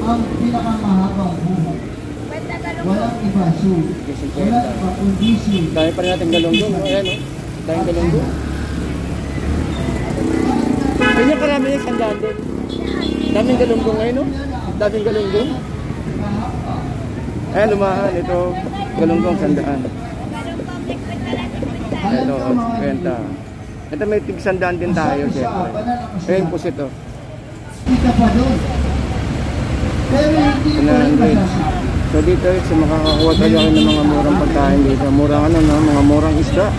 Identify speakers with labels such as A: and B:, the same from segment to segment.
A: ang pinakamahabang buhok. Walang iba, Sue. Walang iba kundi Sue.
B: Dahil pa rin natin galunggong. Ayan o. Dahil galunggong. Ganyan karami yung sandaan din. Daming galunggong ngayon o. Daming galunggong. Ayan, lumahan. Ito, galunggong sandaan. Ito, 50. Ito may tig sandaan din tayo, siyempre. Ayan, pusit o.
A: Kita pa doon. Pero hindi ko rin masasabi.
B: So dito, makakakuha tayo ng mga murang pagkain dito. Murang ano, no? Mga murang isda.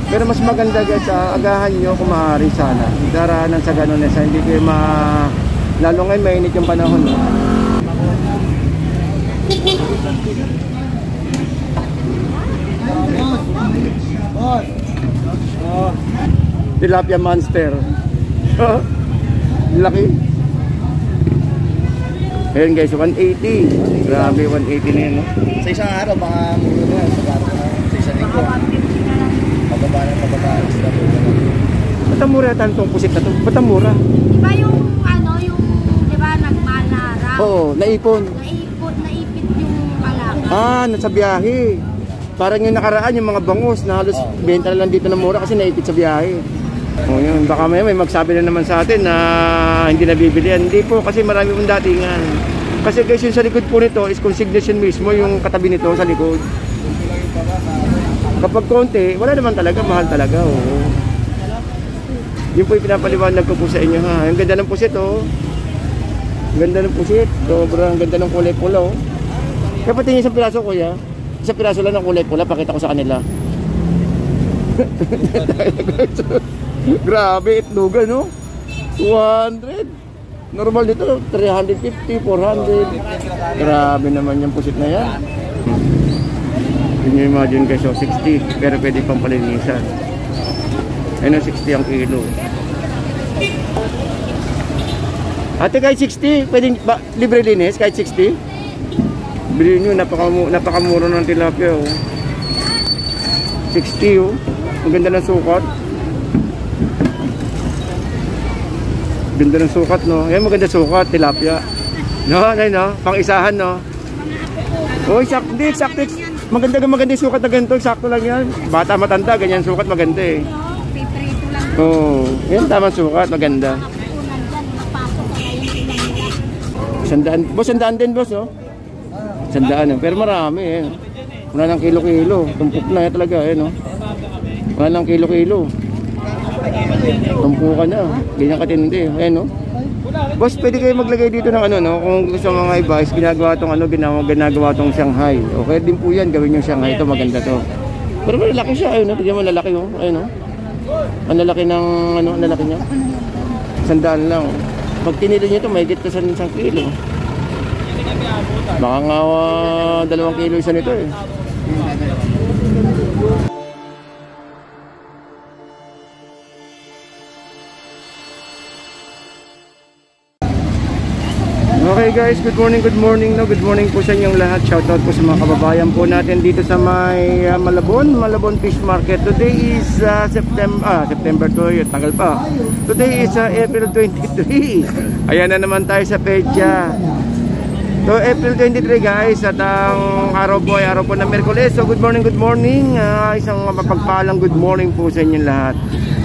B: Pero mas maganda guys, agahan nyo kung maaari sana. Daraanan sa ganun sa hindi kayo lalo ngayon mainit yung panahon. No? Tilapia monster. Laki. Ayan guys, 180. Grabe, 180 na yan, no?
C: Sa isang araw, mga muro na yan. Sa isang linggo. Pababa na sila.
B: Ba't ang mura tayo itong pusit na ito? Ba't ang mura?
D: Diba yung ano, yung, diba, nagmahal na araw?
B: Oo, naipon.
D: Naipit yung palaka.
B: Ah, nasa biyahe. Parang yung nakaraan, yung mga bangus na halos benta na lang dito ng mura kasi naipit sa biyahe. O yun, baka may magsabi na naman sa atin na hindi nabibilihan. Hindi po, kasi marami pong datingan. Kasi guys, yung sa likod po nito is consignation mismo, yung katabi nito sa likod. Kapag konti, wala naman talaga, mahal talaga. Oo. Yun po yung pinapaliwanag ko po sa inyo ha. Ang ganda ng pusit oh. Ang ganda ng pusit. Sobrang ganda ng kulay pula oh. Kaya pati yung isang piraso kuya. Isang piraso lang ng kulay pula, pakita ko sa kanila. Grabe, itlogan no? 200. Normal dito 350, 400. Grabe naman yung pusit na yan. Can you imagine guys, so 60. Pero pwede pang palinisan. Ayun, 60 ang kilo. Ate, kahit 60, pwedeng libre linis kahit 60? Bilhin nyo, napakamura ng tilapia oh. 60 oh. Ang ganda ng sukat. Ganda ng sukat no. Ayan, maganda sukat, tilapia. No, no, pang-isahan no. Oh, hindi, sakto. Maganda yung sukat na ganito, sakto lang yan. Bata matanda, ganyan sukat maganda eh. Oo, yan tamang sukat, maganda. Sandaan, boss, sandaan din boss no? Sandaan pero marami eh. Wala nang kilo-kilo, tumpok na yan talaga eh no? Wala nang kilo-kilo. Tumpukan na, ganyan katindi eh no? Boss, pwede kayo maglagay dito ng ano no? Kung gusto mga iba is ginagawa tong ano, ginagawa tong Shanghai. Okay din po yan, gawin yung Shanghai, ito maganda to. Pero malaki siya, ayun no? Tignan mo, lalaki oh, ayun no? Ang lalaki ng ano, ang lalaki niya. 100 lang. Pag tinilo niyo ito, mahigit ka sa 1 kilo. Baka nga 2 kilo isa nito eh. Okay guys, good morning no. Good morning po sa inyong lahat. Shoutout po sa mga kababayan po natin dito sa may Malabon Fish Market. Today is September 2, tagal pa. Today is April 23. Ayan na naman tayo sa pecha. So April 23 guys, at ang araw po ay araw po ng Miyerkules. So good morning. Isang mapagpalang good morning po sa inyong lahat.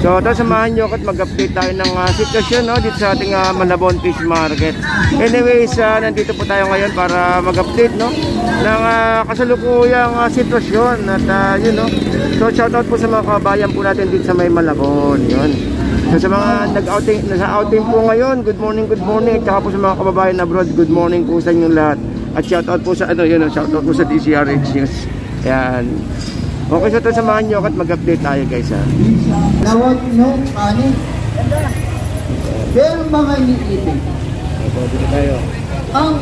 B: So samahan nyo ako at mag-update tayo ng sitwasyon no, dito sa ating Malabon Fish Market. Anyways, nandito po tayo ngayon para mag-update no, ng kasalukuyang sitwasyon. At yun no, so shoutout po sa mga kabayan po natin dito sa may Malabon. Yun. So sa mga nasa outing po ngayon, good morning. At saka po sa mga kababayan abroad, good morning po sa inyong lahat. At shoutout po sa shoutout po sa DCRH News. Ayan. Okay, so samahan nyo at mag-update tayo guys ha.
A: Lawag nyo, kanin. Pero mga iniibig.
B: Dito tayo.
A: Ang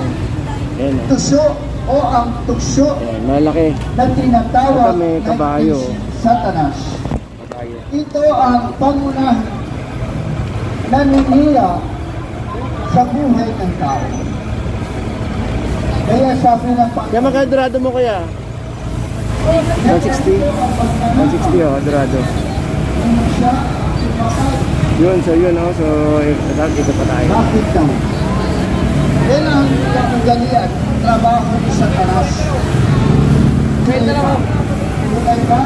A: tukso o ang tukso
B: malaki
A: na tinatawag
B: may kabayo.
A: Satanas. Ito ang pangunahing naninira sa buhay ng tao. Kaya sabi ng Panginoon,
B: kaya magkadrado mo kaya? 160 oh, dorado. Yun, so yun oh, so ito pa tayo.
A: Bakit daw? Yan ang ugalian, trabaho ni Satanas. Pwede naman. Tulay ba?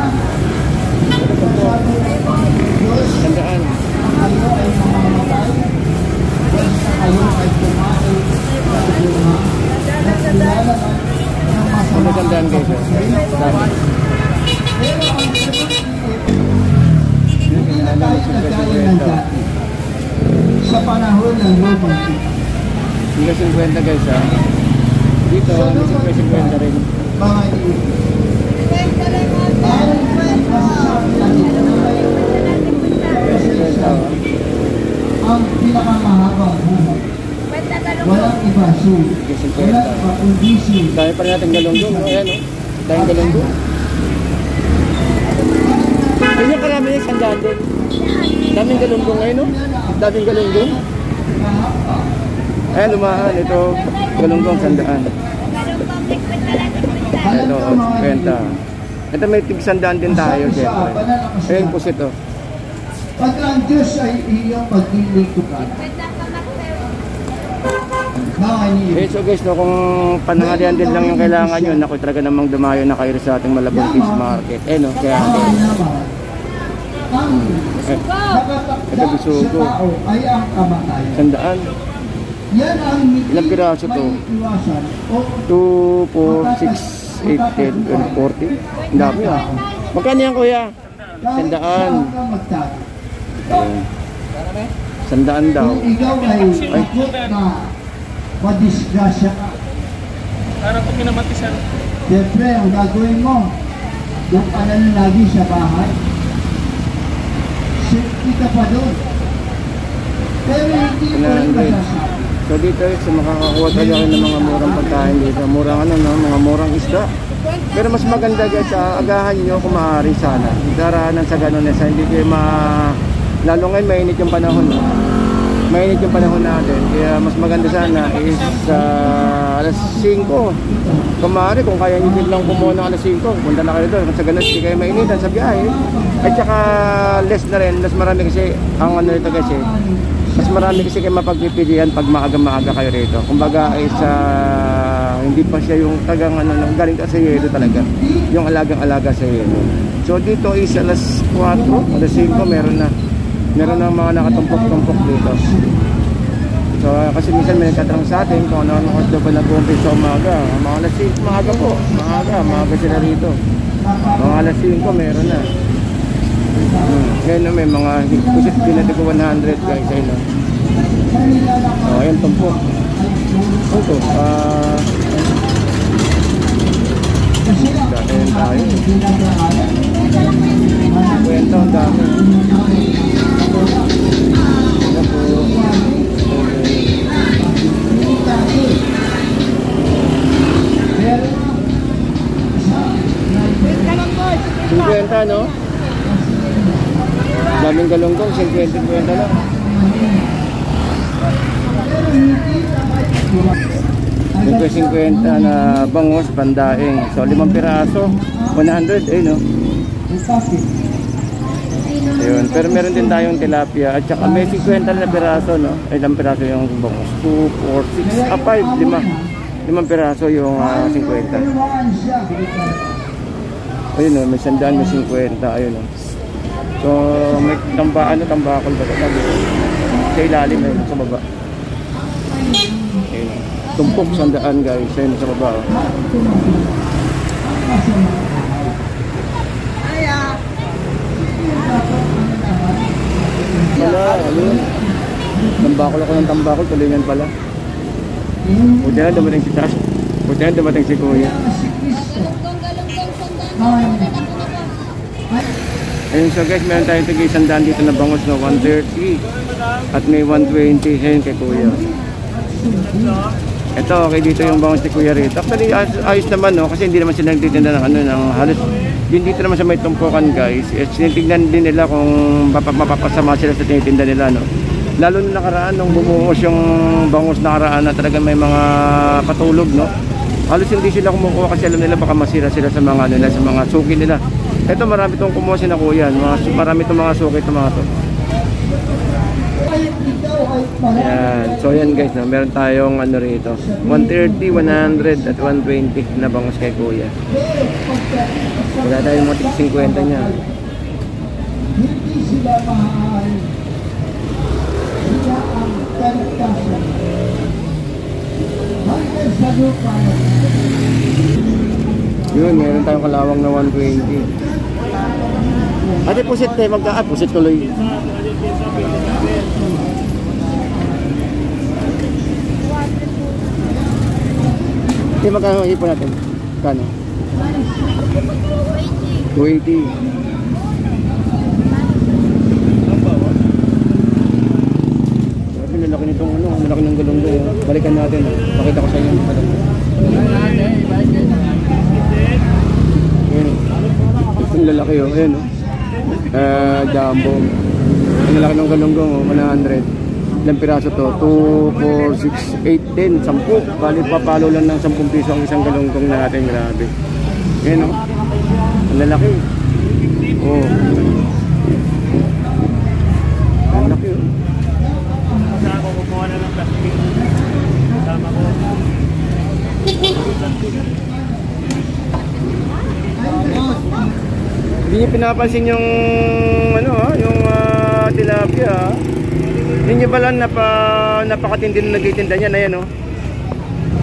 A: Sabi ng Diyos,
B: Sandaan.
A: kayo ay mamamatay. Basta kayo ay kumain sa bunga. Nagkilala ng masama.
B: Sandaan guys. Dami.
A: Pero ang hindi na tayo nagkaya ng dati. Sa panahon ng lumang ito.
B: Hingga 50 guys ha. Dito, hingga 50 rin.
A: Mga iyon. Ang masasabi natin ay ang pinakamahabang buhay. Walang iba sulit. Walang iba kundi sulit.
B: Dami pa rin natin galunggong. Ayan o. Daming galunggong. Yun yung karami yung sandaan din. Daming galunggong ngayon o. Daming galunggong. Ayan, lumahan. Ito, galunggong sandaan. Ito, 50. Ito may tig sandaan din tayo, siyempre. Ayan po ito.
A: Pag ang Diyos ay iyong paglilingkuran. Mga iyon.
B: Okay, so guys, no, kung panahalian din lang yung kailangan nyo, naku talaga namang dumayo na kayo sa ating Malabon Fish Market. Eh no, kaya
A: Tama naman. Ang
B: Ito,
A: nakatakda
B: bisugo.
A: sa tao ay ang kamatayan.
B: sandaan.
A: Yan ang hindi
B: Ilang piraso to?
A: maiiwasan o
B: 2, 4, 6, 8, 10, 12, 14. Ang dami ah. Magkano yan kuya?
A: kahit
B: Sandaan.
A: saan ka magtago.
B: Ayun. Sandaan daw.
A: Kung ikaw ay takot na madisgrasya ka,
C: Para pag minamatisan.
A: siyempre ang gagawin mo, doon ka na lang lagi sa bahay. Safety ka pa doon. Pero hindi ko rin
B: 100.
A: masasabi.
B: So dito sa makakakuha tayo ng mga murang pagkain dito. Murang ano no, mga murang isda. Pero mas maganda guys, agahan nyo kung maaari sana. Darahanan sa ganun sa hindi kayo lalo ngayon mainit yung panahon. No? Mainit yung panahon natin. Kaya mas maganda sana is alas 5. Kung maaari, kung kaya nyo din lang kumuha ng alas 5, punta na kayo doon. Sa ganun, hindi kayo mainitan sa biyahe. At saka less na rin, mas marami kasi ang ano ito kasi. Mas marami kasi kayo mapagpipilian pag maaga-maaga kayo rito. Kumbaga is hindi pa siya yung tagang ano, galing ka sa yelo talaga. Yung alagang-alaga sa yelo. So dito is alas 4, alas 5 meron na mga nakatumpok-tumpok dito. So kasi minsan may nagtatanong sa atin kung ano oras ba nag-umpisa sa umaga. Mga alas 5, maaga po. Maaga sila rito. Mga alas 5 meron na. Ngayon may mga kusit pinatigo 100 guys. Ayun o. So ayun tumpok. Ito. Ayun tayo. Kwento ang dami. Ayan po. Kwenta no? Daming galunggong, 50 lang. Ito 50 na bangus, pandaing. So 5 piraso, 100, eh no? Ayun, pero meron din tayong tilapia at saka may 50 na piraso, no? Ay, ilang piraso yung bangus? 2, 4, 6, 5 piraso yung 50. Ayun no, may sandaan, may 50, ayun no. So may tambakol ba ito? Sa ilalim na sa baba. Ayun. Tumpok sandaan guys, ayun sa baba. Wala, ayun. Tambakol ako ng tambakol, tulingan pala. Buti na dumating si Tash. Buti na dumating si Kuya. Ayun, so guys, meron tayong tigay sandaan dito na bangus na 130 at may 120 ayun kay Kuya. Ito, okay dito yung bangus ni Kuya rito. Actually, ayos naman no, kasi hindi naman sila nagtitinda ng ano, ng halos din dito naman sa may tumpukan guys. Tinitignan din nila kung mapapasama sila sa tinitinda nila no. Lalo na nakaraan nung bumuhos yung bangus nakaraan na talaga may mga patulog no. Halos hindi sila kumukuha kasi alam nila baka masira sila sa mga nila, sa mga suki nila. Ito marami itong kumuha si na Kuya, marami itong mga suki itong mga to.
A: ay marami.
B: Ayan. So yan guys, no? Meron tayong ano rito. 130, 100 at 120 na bangus kay kuya. Wala tayong mga 50 niya.
A: Hindi sila mahal. Sila ang kalikasan. Hanggang sa lupa.
B: Yun, meron tayong kalawang na 120. Ate, pusit tayo pusit tuloy. Ate, magkano ipon natin? Kano? 280. Lalaki nitong ano, malaki ng galunggong. Balikan natin. Pakita ko sa inyo. Ayan. Ang lalaki oh. Ayan oh. Jumbo. Ang lalaki ng galunggong oh. 100. Ilang piraso to? 2, 4, 6, 8, 10, 10. Bali papalo lang ng 10 piso ang isang galunggong natin. Grabe. Ayan oh. Ang lalaki. Oh. Ang laki oh. Hindi niyo pinapansin yung ano yung tilapia. Hindi niyo ba lang napakatindi na nagtitinda niya na yan oh.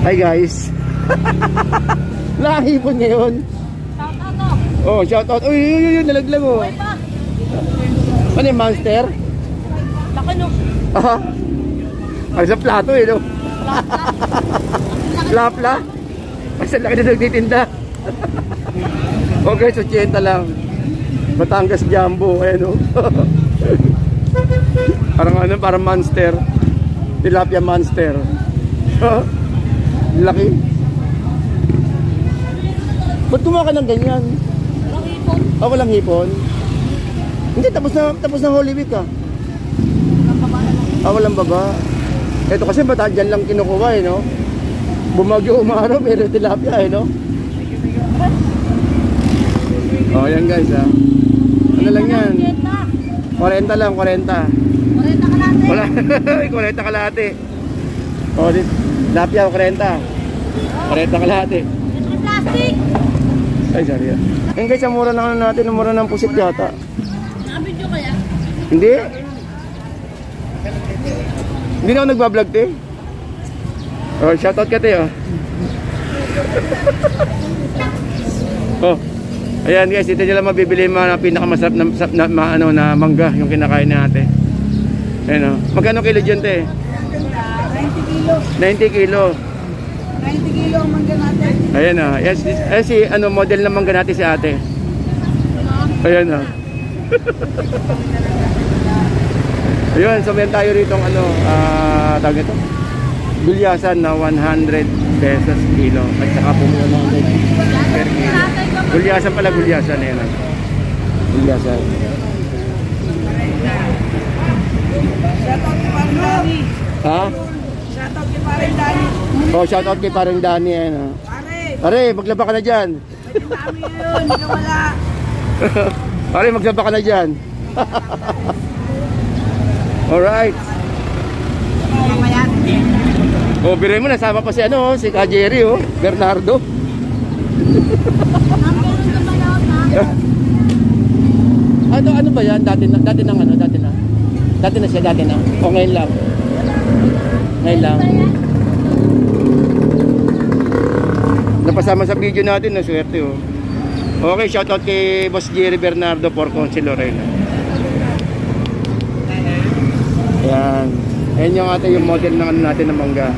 B: Hi guys. Lahipon ngayon.
D: Shout out to.
B: Oh, shout out. Uy, nalaglag oh. Ano yung monster?
D: Laki no.
B: Aha. Ay sa plato eh no. Plapla. Ay sa laki na nagtitinda. Okay, 80 lang. Batangas Jumbo, ayan o. Parang ano, parang monster. Tilapia monster. Laki. Ba't kumain ka ng ganyan?
D: Walang hipon.
B: Ah, walang hipon? Hindi, tapos na Holy Week ah. Ah, walang baba. Ito kasi bata dyan lang kinukuha eh, no? Bumagyo umaraw, pero tilapia eh, no? Oh, yan guys ah. Ano lang yan? 40 lang, 40.
D: 40 ka natin.
B: Wala, 40 kalahati. Oh, tilapia 40. 40 kalahati.
D: Ito plastic.
B: Ay, sorry ah. Yan guys, ang mura na ano natin, ang mura ng pusit yata.
D: Nakabidyo kaya?
B: Hindi? Hindi na ako nagbablog, te. Oh, shoutout ka, te, oh. Oh. Ayan guys, dito nyo lang mabibili yung mga pinakamasarap na mangga yung kinakain natin. Ayan, oh. Magkano kilo dyan, te?
E: 90 kilo.
B: 90 kilo.
E: 90 kilo ang mangga natin.
B: Ayan, oh. Yes, si ano, model na mangga natin si ate. Ayan, oh. Ayun, so meron tayo rito ano, tawag ito, gulyasan na 100 pesos kilo at saka pumula na per kilo. Gulyasan pala, gulyasan na yan. Gulyasan.
E: Shoutout kay Parang Dani.
B: Ha?
E: Shoutout kay Parang Dani.
B: Oh, shoutout kay Parang Dani. Ayan, oh.
E: Pare,
B: Pare, maglaba ka na dyan.
E: may dami yun. Hindi ka wala.
B: Pare, maglaba ka na dyan. Alright.
E: Mamaya.
B: Oh, biray mo, nasama pa si ano, si Ka Jerry, oh, Bernardo. Ano ba yan? Dati na siya. O ngayon lang. Napasama sa video natin, na swerte oh. Okay, shoutout kay Boss Jerry Bernardo for Consul Lorena. Yan. Ayan yung ate yung model ng ano natin ng mangga.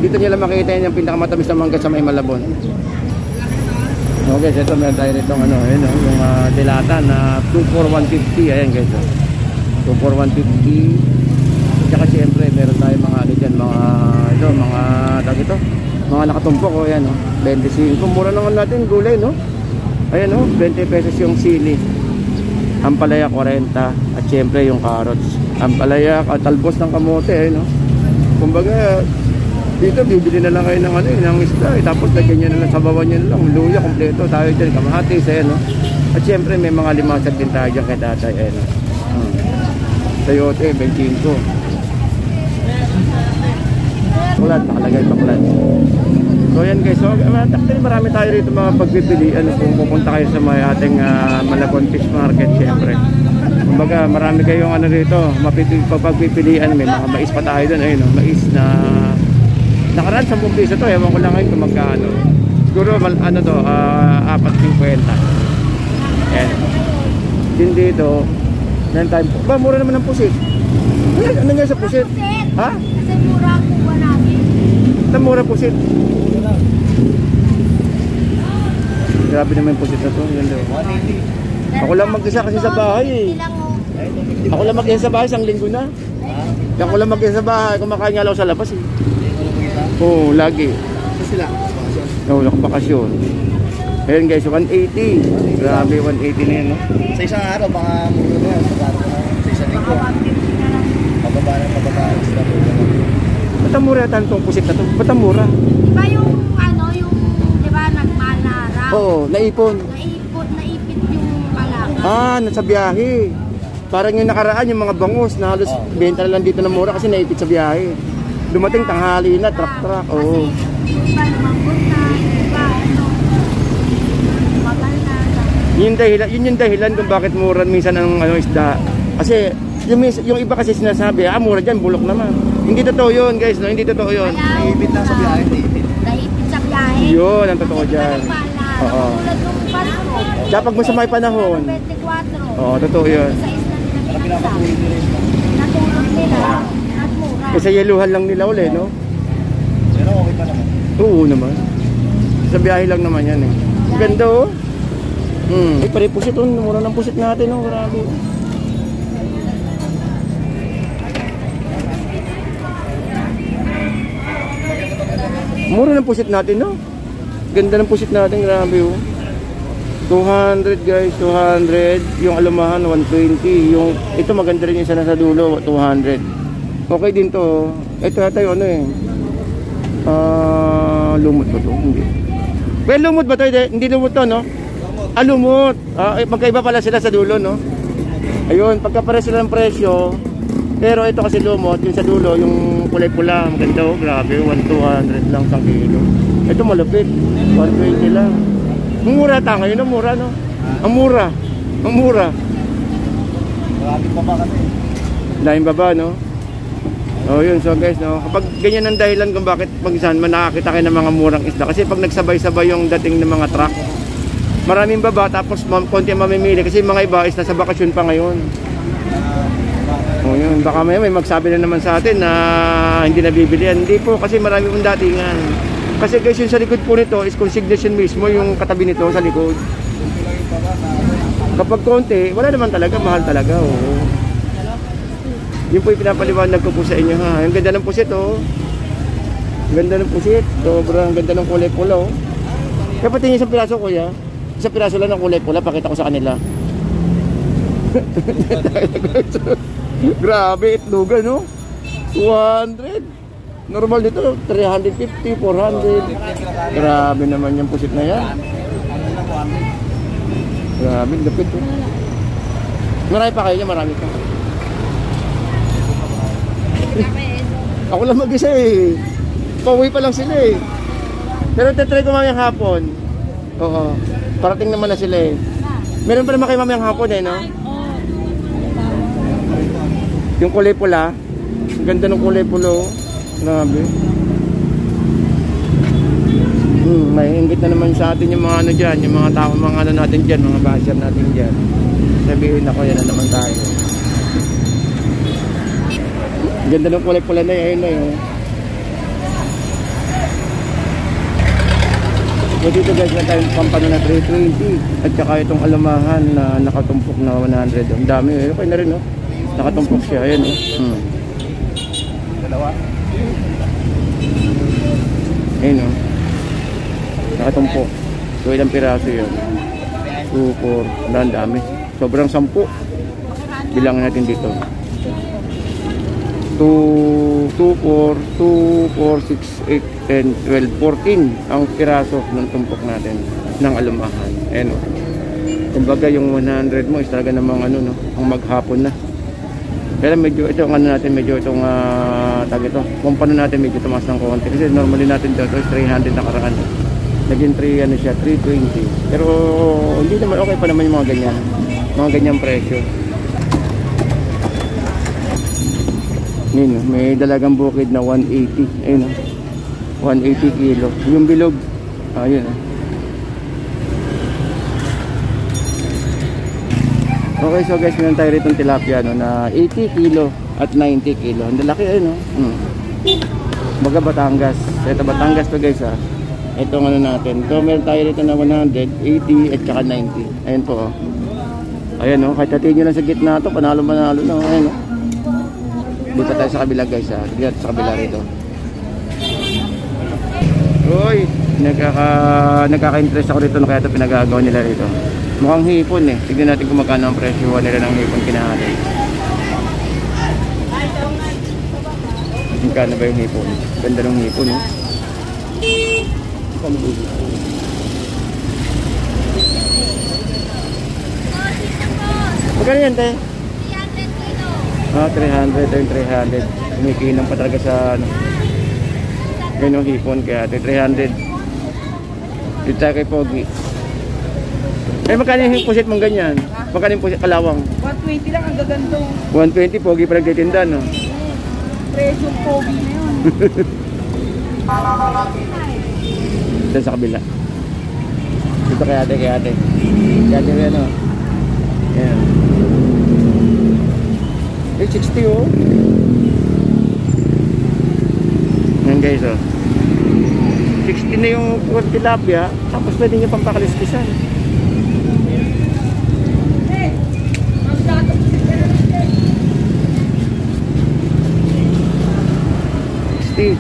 B: Dito nyo lang makikita yan yung pinakamatamis na mangga sa may Malabon. Okay, so ito meron tayo nitong ano, ayun, yung dilata na 24150. Ayan guys, 24150. Tsaka siyempre meron tayo mga ano dyan, mga tag ito, mga nakatumpok oh, ayan oh, 25. Mura naman natin gulay, no? Ayan oh, 20 pesos yung sili. Ampalaya 40 at siyempre yung carrots. Ampalaya at talbos ng kamote, ayun oh. Kumbaga dito bibili na lang kayo ng ano, ng isda, tapos lagyan niyo na lang, sabawan niyo na lang, luya kompleto tayo diyan, kamatis, ayan oh. At siyempre may mga limasag din tayo diyan kay tatay, ayan oh. Sayote 25. Baklad, nakalagay baklad. So yan guys, so actually marami tayo rito mga pagpipilian kung pupunta kayo sa may ating Malabon Fish Market syempre. Kumbaga marami kayong ano rito, pagpipilian, may mga mais pa tayo doon, ayun, mais na nakaraan 10 piso to, ewan ko lang ngayon kung magkano. Siguro ano to, 4.50. Yan. Din dito, nan time po. Ba, mura naman ang pusit. Ano nga sa pusit? Ha?
D: Kasi mura ang kuha namin.
B: Ito mura pusit. Grabe naman yung pusit na to. Yan daw.
C: 180.
B: Ako lang mag-isa kasi sa bahay eh. Ako lang mag-isa sa bahay, isang linggo na. Ako lang mag-isa sa bahay, kumakain nga lang sa labas eh. Oo, lagi.
C: Sila.
B: Oo, nakabakasyon. Ayan guys, 180. Grabe, 180 na yan, no?
C: Sa isang araw, mga muro na yan. Sa isang linggo. Pababa ng sila.
B: Ba't ang mura yata itong pusit na to? Ba't ang mura?
D: Diba yung ano, yung, diba nagmahal na araw?
B: Oo, naipon.
D: Naipit yung alaga.
B: Nasa biyahe. Parang yung nakaraan, yung mga bangus na halos benta na lang dito na mura kasi naipit sa biyahe. Dumating tanghali na, truck. Oo.
D: Kasi yung iba lumambot na, yung iba ano, magal na.
B: Yun yung dahilan kung bakit mura minsan ang ano, isda. Kasi yung iba kasi sinasabi, mura dyan, bulok naman. Hindi totoo yun guys, no? Hindi totoo yun.
C: Iipit lang sa biyahe, iipit.
D: Naipit sa biyahe.
B: Yun ang totoo dyan. Oo.
D: Tulad nung paso.
B: Tsaka pag masamay panahon.
D: 24.
B: Oo, totoo yun.
D: Sa isla nila pinagsa. Natulog nila at mura.
B: Kasi yeluhan lang nila uli, no?
C: Pero okay pa naman.
B: Oo naman. Sa biyahe lang naman yan eh. Ganda oh. Ay, pare pusit oh. Mura ng pusit natin oh. Grabe. Mura ng pusit natin no. Ganda ng pusit natin. Grabe oh. 200 guys. 200. Yung alumahan 120. Yung ito maganda rin yung isa na sa dulo 200. Okay din to. Ito tayo ano eh. Lumot ba to? Hindi. Well, lumot ba to? Hindi lumot to, no? Lumot. Magkaiba pala sila sa dulo, no? Ayun, pagkapare sila ng presyo. Pero ito kasi lumot, yung sa dulo, yung kulay pula, maganda oh, grabe, 1,200 lang sa kilo. Ito malapit, 120 lang. Mura ta ngayon, no? Mura, no? Ang mura. Ang mura.
C: Maraming pa ba kasi?
B: Dahil baba, no? Oh, yun. So guys, no, kapag ganyan ang dahilan kung bakit pag-saan man nakakita kayo ng mga murang isda. Kasi pag nagsabay-sabay yung dating ng mga truck, maraming baba, tapos konti mamimili. Kasi yung mga iba is nasa bakasyon pa ngayon. Oh, yun. Baka may magsabi na naman sa atin na hindi nabibili. Hindi po, kasi marami pong datingan. Kasi guys, yung sa likod po nito is consignation mismo, yung katabi nito sa likod. Kapag konti, wala naman talaga, mahal talaga. Oh. Yun po yung pinapaliwanag ko po sa inyo ha. Ang ganda ng pusit oh. Ang ganda ng pusit. Sobrang ganda ng kulay pula oh. Kaya pati yung isang piraso kuya. Isang piraso lang ng kulay pula. Pakita ko sa kanila. Grabe itlogan no. 200. Normal dito 350, 400. Grabe naman yung pusit na yan. Grabe, lapit oh. Marami pa kayo niya, marami pa. Ako lang mag-isa eh. Pauwi pa lang sila eh. Pero tatry ko mamayang hapon. Oo. Parating naman na sila eh. Meron pa naman kayo mamayang hapon eh, no? Yung kulay pula. Ang ganda ng kulay pula oh. Grabe. May inggit na naman sa atin yung mga ano dyan. Yung mga tao, mga ano natin dyan. Mga basher natin dyan. Sabihin ako, yan na naman tayo. Ganda ng kulay pula na yun na yun. So dito guys na tayong pampano na 320. At saka itong alamahan na nakatumpok na 100. Ang dami eh. Okay na rin no. Nakatumpok siya. Ayan oh.
C: Dalawa.
B: Ayan oh. Nakatumpok. So ilang piraso yun? 2, 4. Ang dami. Sobrang 10. Bilangin natin dito. 2, 4, 6, 8, 10, 12, 14 ang piraso ng tumpok natin ng alumahan. Ayan o. Kumbaga yung 100 mo is talaga namang ano no, ang maghapon na. Pero medyo ito ang ano natin, medyo itong tag ito. Kumpano natin medyo tumaas ng konti kasi normally natin dito is 300 nakaraan. Naging 3 ano siya, 320. Pero hindi naman okay pa naman yung mga ganyan. Mga ganyang presyo. Yun, may dalagang bukid na 180. Ayun, 180 kilo. Yung bilog, ayun. Okay, so guys, meron tayo rito ng tilapia no, na 80 kilo at 90 kilo. Ang lalaki ayun, no? Baga Batangas. Ito Batangas to guys, ha. Ito ang ano natin. Ito meron tayo rito na 100, 80 at saka 90. Ayun po, oh. Ayan, no? Kahit tatiin nyo lang sa gitna ito, panalo-manalo na. Ayan, no? Dito tayo sa kabila guys, ha. Dito sa kabila rito. Uy, nagkaka-interest ako rito, no? Kaya ito pinagagawa nila rito. Mukhang hipon eh. Tignan natin kung magkano ang presyo nila ng hipon kinahali. Magkano ba yung hipon? Ganda ng hipon, no? Magkano yan, te?
D: 300 kilo.
B: 300 yung 300. Kumikinang pa talaga sa ano. Ganyan yung hipon kaya ate 300. Dito tayo kay Pogi. Eh magkano yung pusit mong ganyan? Magkano yung pusit kalawang?
E: 120 lang ang gagando.
B: 120, Pogi pa nagtitinda, no?
E: Presyo pogi na yun.
B: Dito sa kabila. Dito kay ate, kay ate. Kaya ate yan, no? Ayan. Eh, 60, oh. Ayan guys, oh. 60 na yung tilapia, tapos pwede nyo pang pakaliskisan. Can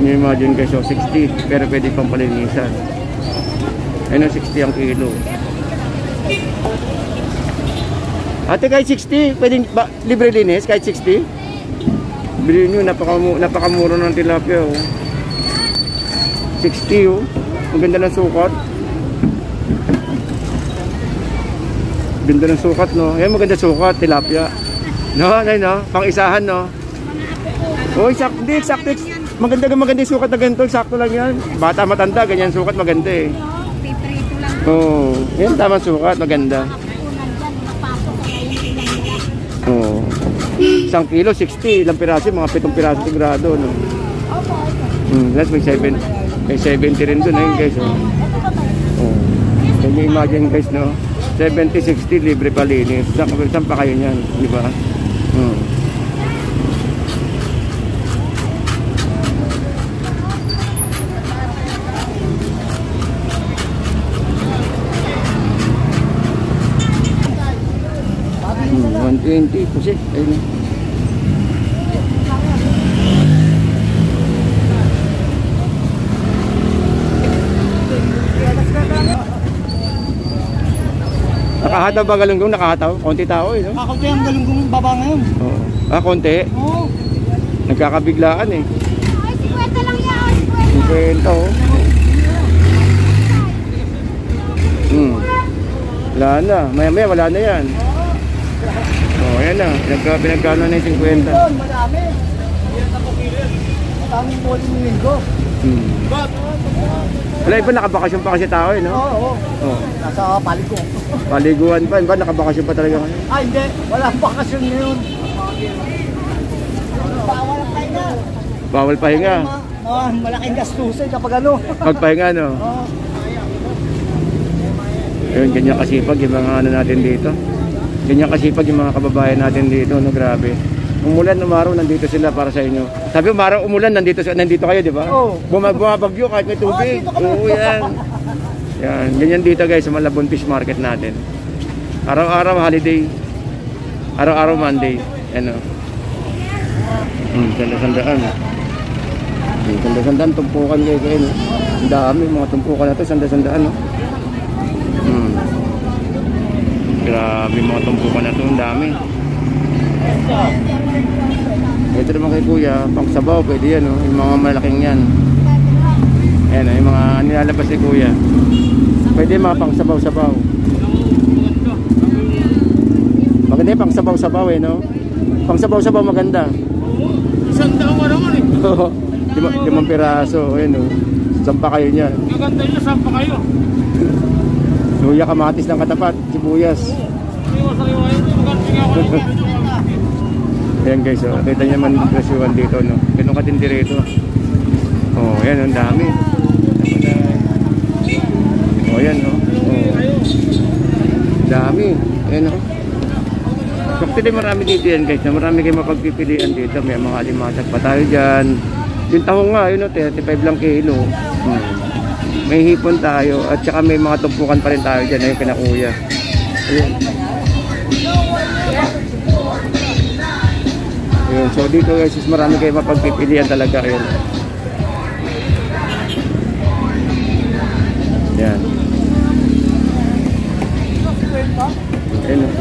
B: you imagine guys, so 60 pero pwede pang palinisan. Ayun, 60 ang kilo. Ate, kahit 60 pwedeng libre linis kahit 60. Bilhin nyo, napakamura ng tilapia, oh. 60, oh. Ang ganda ng sukat. Ganda ng sukat, no? Ayan, maganda sukat, tilapia. No, ayun, no? Pang-isahan, no? Uy, sakto. Maganda yung sukat na ganito. Sakto lang yan. Bata, matanda, ganyan sukat, maganda eh.
D: Piprito lang.
B: Oo. Yan, tamang sukat, maganda. Oo. 1 kilo, 60. Ilang piraso, mga 7 piraso sigurado, no? That's may 70 rin dun, ayun guys, oh. Oo. Can you imagine guys, no? 70, 60, libre palinis. Saan pa kayo niyan, di ba? $120 kasi, ayun. Nakahataw ba galunggong? Nakahataw? Konti tao eh, no?
C: Kakunti ang galunggong baba ngayon.
B: Oo. Konti?
C: Oo.
B: Nagkakabiglaan eh.
D: Ay, 50 lang yan. 50.
B: 50, oh. Wala na. Maya-maya wala na yan. Oh, ayan na. Pinagkano na yung 50.
C: Madami. Maraming po yung linggo.
B: Wala, iba nakabakasyon pa kasi tao eh, no?
C: Oo.
B: Oh.
C: Nasa paligo.
B: Paliguan pa. Iba nakabakasyon pa talaga kayo.
C: Hindi. Walang bakasyon ngayon. Bawal ang pahinga.
B: Bawal pahinga.
C: Malaking gastusin kapag ano.
B: Pagpahinga, no?
C: Oo.
B: Yun, ganyan kasipag yung mga ano natin dito. Ganyan kasipag yung mga kababayan natin dito, no? Grabe. Umulan, umaraw, nandito sila para sa inyo. Sabi umaraw, umulan, nandito kayo, di ba?
C: Oo.
B: Bumabagyo kahit may tubig. Oo, yan. Yan, ganyan dito guys sa Malabon Fish Market natin. Araw-araw holiday. Araw-araw Monday. Ano? Sanda-sandaan. Sanda-sandaan, tumpukan kayo. No? Ang dami, mga tumpukan na ito, sanda-sandaan, no? Grabe, mga tumpukan na ito, ang dami. Ito naman kay kuya, pang sabaw, pwede yan, no? Yung mga malaking yan. Ayan, yung mga nilalabas ni Kuya. Pwede mga pang sabaw-sabaw. Maganda yung pang sabaw-sabaw eh, no? Pang sabaw-sabaw maganda.
C: Isang daang naman eh.
B: Limang piraso, ayun, no? Sampa kayo niyan.
C: Maganda nyo, sampa kayo.
B: Luya, kamatis ng katapat, sibuyas. Ayan guys, oh, kita nyo man yung presyuhan dito, no? Ganun katindi rito. Oh, ayan, ang dami. Oh, ayan, no? Oh. Dami. Ayan, no? Actually, marami dito yan guys, no? Marami kayong mapagpipilian dito. May mga alimatag pa tayo dyan. Yung tahong nga, yun, no? 35 lang kilo. May hipon tayo at saka may mga tumpukan pa rin tayo dyan, ayun kina Kuya. Ayun. Ayun. So dito guys, marami kayo mapagpipilian talaga. Ayun. Yan. Ayun.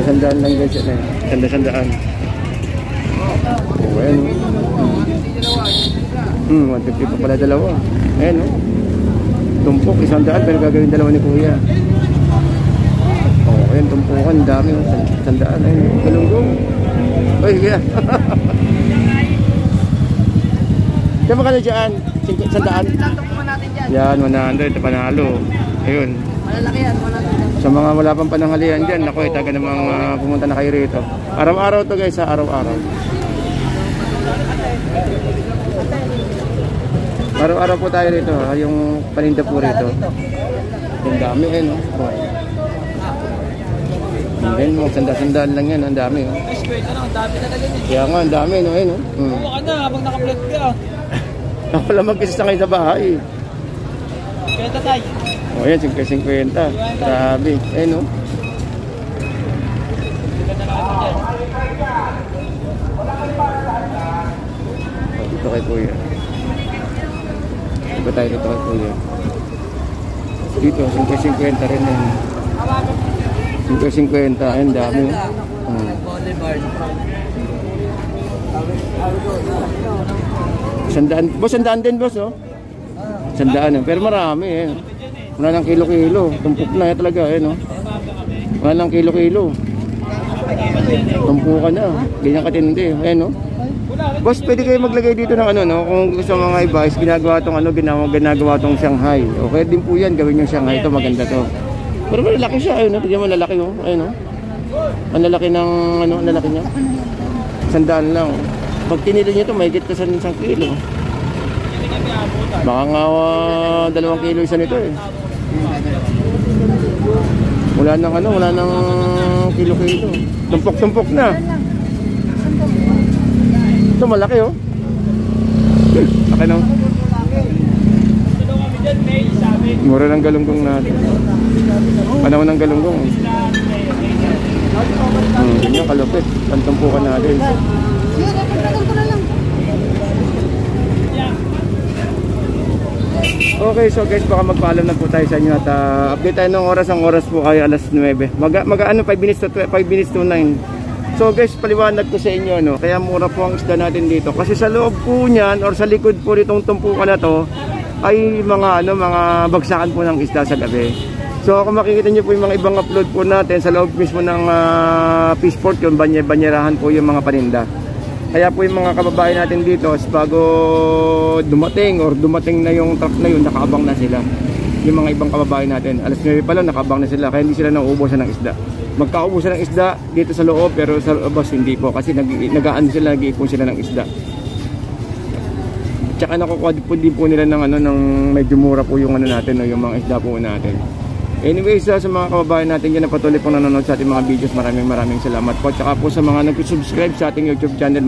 B: Sandaan lang guys. Sandaan. Oh, ayun. 150 pa pala dalawa. Ayan, no? Tumpok, 100, pero gagawin dalawa ni Kuya. Oh, ayan, tumpukan, dami. 100, ayun, galunggong. Uy, Kuya. Kaya magkano dyan? 100? Yan, 100, ito panalo. Ayun.
E: Malalaki yan, 100.
B: Sa mga wala pang pananghalian dyan, naku, itaga namang pumunta na kayo rito. Araw-araw to guys, araw-araw. Araw-araw po tayo rito, yung paninda po rito. Yung dami eh, no? Yan, mga sanda-sandaan lang yan, ang dami. Oh. Kaya nga, ang dami, no? Eh, no?
C: Buka ka na, habang naka-vlog ka.
B: Nakalamag kasi sa kayo sa bahay.
C: Kaya tayo.
B: O yan, 50-50. Grabe, eh, no? Dito kay Kuya. Dito tayo dito kay Kuya. Dito, 50-50 rin yan. 50-50, ayun dami. Sandaan, boss, sandaan din boss, oh. Sandaan, pero marami eh. Wala nang kilo-kilo, tumpok na talaga eh, no? Wala nang kilo-kilo. Tumpukan na, ganyan katindi, eh, no? Boss, pwede kayo maglagay dito ng ano, no? Kung gusto mga iba, is ginagawa tong ano, ginagawa tong Shanghai. Okay din po yan, gawin yung Shanghai. Ito maganda to. Pero malaki siya, ayun, no? Tignan mo, lalaki, oh. Ayun, no? Ang lalaki ng, ano, ang lalaki niya. 100 lang. Pag tinili niyo ito, may higit ka sa 1 kilo. Baka nga 2 kilo isa nito, eh. Wala nang ano, wala nang kilo-kilo. Tumpok-tumpok na. Ito malaki, oh. Laki, no? Mura ng galunggong natin. Panahon ng galunggong. Ganyan kalupit. Pantumpukan natin. Okay, so guys, baka magpaalam na po tayo sa inyo at update tayo ng oras. Ang oras po ay alas 9. Mag-ano, 5 minutes to 9. So guys, paliwanag ko sa inyo, no? Kaya mura po ang isda natin dito. Kasi sa loob po niyan, or sa likod po nitong tumpukan na to, ay mga, ano, mga bagsakan po ng isda sa gabi. So kung makikita nyo po yung mga ibang upload po natin, sa loob mismo ng fishport, yung banyerahan po yung mga paninda. Kaya po yung mga kababayan natin dito, bago dumating na yung truck na yun, nakaabang na sila. Yung mga ibang kababayan natin, alas 9 pa lang, nakaabang na sila. Kaya hindi sila nauubusan ng isda. Magkaubusan ng isda dito sa loob, pero sa labas hindi po. Kasi nag-iipon sila ng isda. Tsaka nakukuha po din po nila ng, ano, ng medyo mura po yung ano natin, no, yung mga isda po natin. Anyways, sa mga kababayan natin dyan na patuloy pong nanonood sa ating mga videos, maraming salamat po. Tsaka po sa mga nag-subscribe sa ating YouTube channel,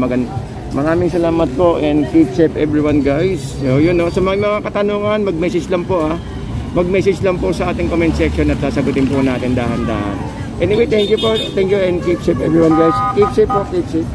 B: maraming salamat po, and keep safe everyone guys. So yun, no, sa mga katanungan, mag-message lang po, ha. Mag-message lang po sa ating comment section at sasagutin po natin dahan-dahan. Anyway, thank you po, and keep safe everyone guys. Keep safe po, keep safe.